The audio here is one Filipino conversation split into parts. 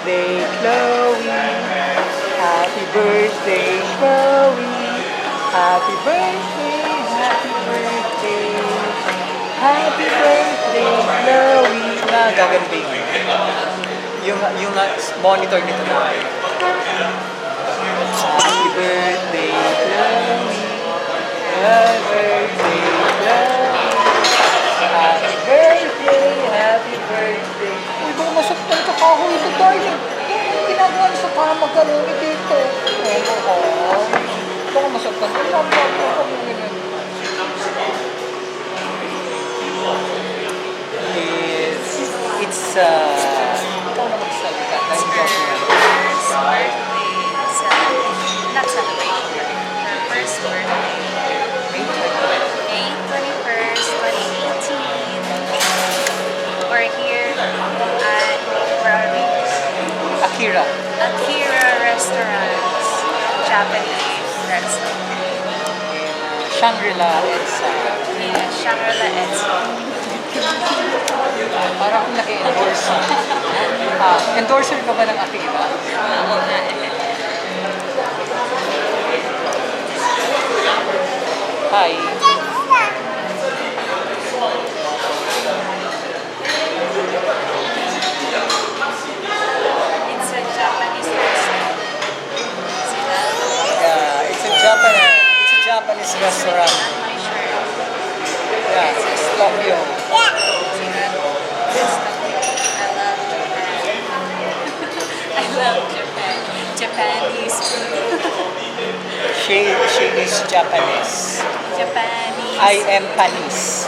birthday, Chloe. Happy birthday, Chloe. Happy birthday, happy birthday. Happy birthday, Chloe. Na gaganda yung monitor nito na. Happy birthday, Chloe. Happy birthday, Chloe. Happy birthday, happy birthday. Uy, baka masaktan ka kahoy ito tayo. Ginagawa niya sa kama ganun dito. Ewan ko. Baka masaktan ka. It's ikaw na magsalita. Dahil hindi ako yan. First birthday celebration. Not celebration. Her first birthday. May 21st, 2018. We're here at, where are we? Akira. Akira Restaurant. Japanese restaurant. Shangri-La Edsa. Yeah, Shangri-La Edsa. Para akong naki-endorse. Endorser ka ba ng Akira? Oo nga eh. Hi. It's a Japanese restaurant. See that? Yeah, it's a Japanese restaurant. On my shirt. Yeah, it's Tokyo. See that? It's Tokyo. I love Japan. Japanese food. She is Japanese. Japanese. I am Panis.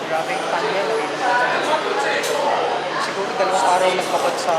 Grabing panel. Siguro 2 araw nagkapag sa